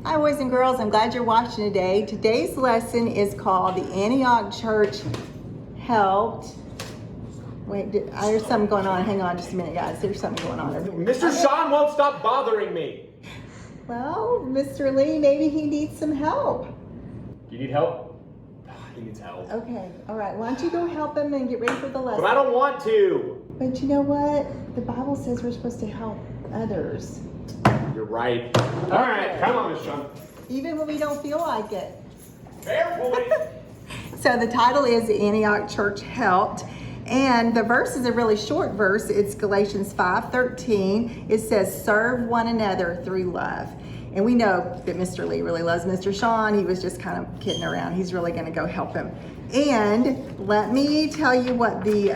Hi boys and girls, I'm glad you're watching today. Today's lesson is called The Antioch Church Helped. Wait, there's something going on. Hang on just a minute, guys. There's something going on. Mr. Sean won't stop bothering me. Well, Mr. Lee, maybe he needs some help. You need help? He needs help. Okay, all right. Why don't you go help him and get ready for the lesson? But I don't want to. But you know what? The Bible says we're supposed to help others. You're right. All right, come on, Mr. Sean. Even when we don't feel like it. Fair point. So the title is The Antioch Church Helped. And the verse is a really short verse. It's Galatians 5:13. It says, serve one another through love. And we know that Mr. Lee really loves Mr. Sean. He was just kind of kidding around. He's really going to go help him. And let me tell you what the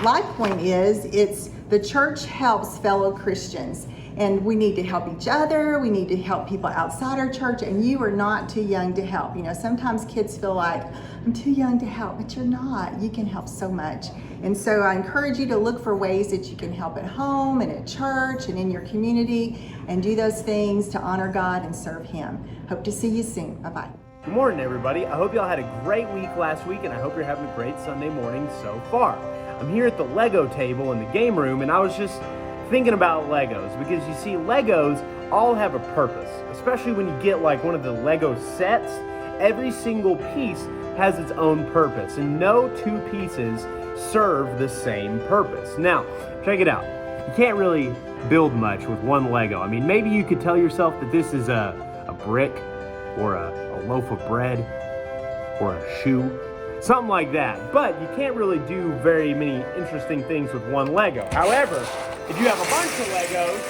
life point is. It's the church helps fellow Christians. And we need to help each other. We need to help people outside our church. And you are not too young to help. You know, sometimes kids feel like, I'm too young to help, but you're not. You can help so much. And so I encourage you to look for ways that you can help at home and at church and in your community and do those things to honor God and serve Him. Hope to see you soon. Bye-bye. Good morning, everybody. I hope y'all had a great week last week, and I hope you're having a great Sunday morning so far. I'm here at the Lego table in the game room, and I was just thinking about Legos, because you see, Legos all have a purpose, especially when you get like one of the Lego sets. Every single piece has its own purpose, and no two pieces serve the same purpose. Now, check it out. You can't really build much with one Lego. I mean, maybe you could tell yourself that this is a brick, or a loaf of bread, or a shoe, something like that. But you can't really do very many interesting things with one Lego. However, if you have a bunch of Legos,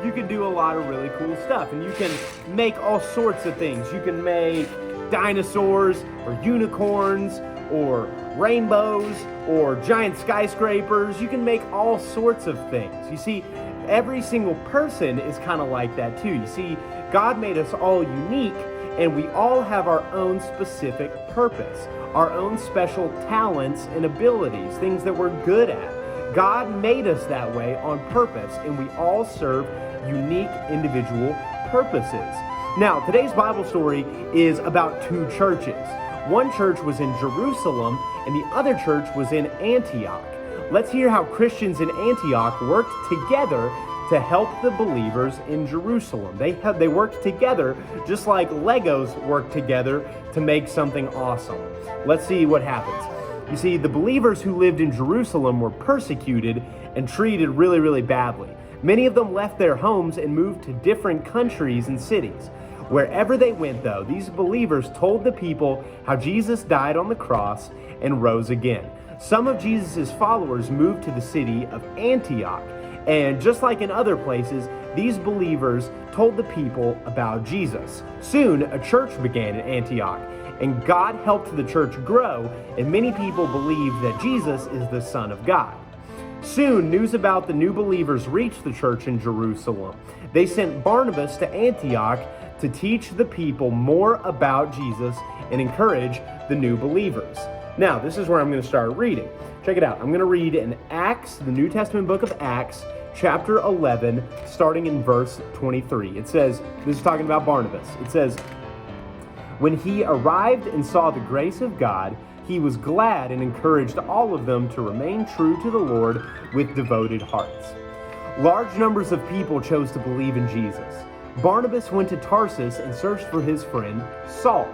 you can do a lot of really cool stuff, and you can make all sorts of things. You can make dinosaurs, or unicorns, or rainbows, or giant skyscrapers. You can make all sorts of things. You see, every single person is kind of like that too. You see, God made us all unique, and we all have our own specific purpose, our own special talents and abilities, things that we're good at. God made us that way on purpose, and we all serve unique individual purposes. Now, today's Bible story is about two churches. One church was in Jerusalem, and the other church was in Antioch. Let's hear how Christians in Antioch worked together to help the believers in Jerusalem. They worked together just like Legos work together to make something awesome. Let's see what happens. You see, the believers who lived in Jerusalem were persecuted and treated really, really badly. Many of them left their homes and moved to different countries and cities. Wherever they went, though, these believers told the people how Jesus died on the cross and rose again. Some of Jesus' followers moved to the city of Antioch. And just like in other places, these believers told the people about Jesus. Soon, a church began in Antioch, and God helped the church grow, and many people believed that Jesus is the Son of God. Soon, news about the new believers reached the church in Jerusalem. They sent Barnabas to Antioch to teach the people more about Jesus and encourage the new believers. Now, this is where I'm going to start reading. Check it out. I'm going to read in Acts, the New Testament book of Acts, chapter 11, starting in verse 23. It says, this is talking about Barnabas. It says, when he arrived and saw the grace of God, he was glad and encouraged all of them to remain true to the Lord with devoted hearts. Large numbers of people chose to believe in Jesus. Barnabas went to Tarsus and searched for his friend Saul.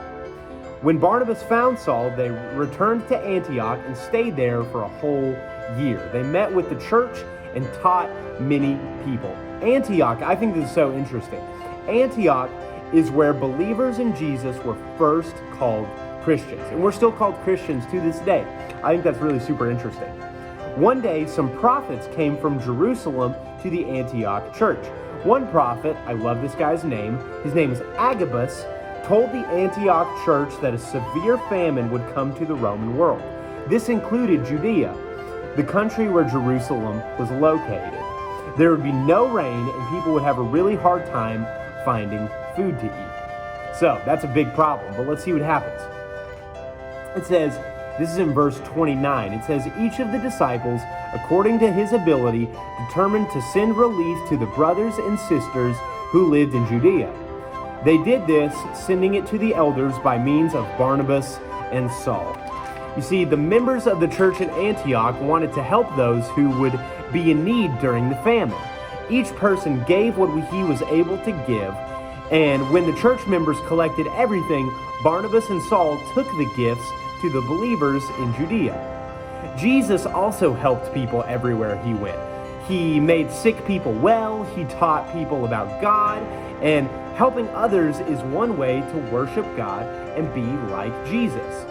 When Barnabas found Saul, they returned to Antioch and stayed there for a whole year. They met with the church and taught many people. Antioch, I think this is so interesting. Antioch is where believers in Jesus were first called Christians. And we're still called Christians to this day. I think that's really super interesting. One day, some prophets came from Jerusalem to the Antioch church. One prophet, I love this guy's name, his name is Agabus, told the Antioch church that a severe famine would come to the Roman world. This included Judea, the country where Jerusalem was located. There would be no rain, and people would have a really hard time finding food to eat. So that's a big problem, but let's see what happens. It says, this is in verse 29, it says, each of the disciples, according to his ability, determined to send relief to the brothers and sisters who lived in Judea. They did this, sending it to the elders by means of Barnabas and Saul. You see, the members of the church at Antioch wanted to help those who would be in need during the famine. Each person gave what he was able to give, and when the church members collected everything, Barnabas and Saul took the gifts to the believers in Judea. Jesus also helped people everywhere he went. He made sick people well, he taught people about God, and helping others is one way to worship God and be like Jesus.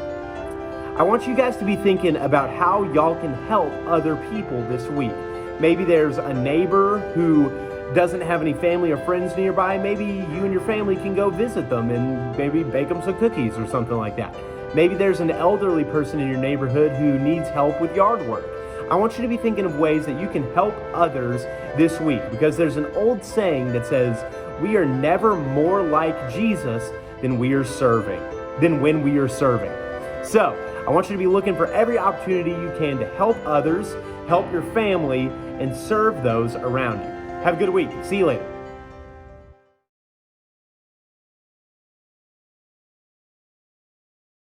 I want you guys to be thinking about how y'all can help other people this week. Maybe there's a neighbor who doesn't have any family or friends nearby. Maybe you and your family can go visit them and maybe bake them some cookies or something like that. Maybe there's an elderly person in your neighborhood who needs help with yard work. I want you to be thinking of ways that you can help others this week, because there's an old saying that says, we are never more like Jesus than when we are serving. So, I want you to be looking for every opportunity you can to help others, help your family, and serve those around you. Have a good week. See you later.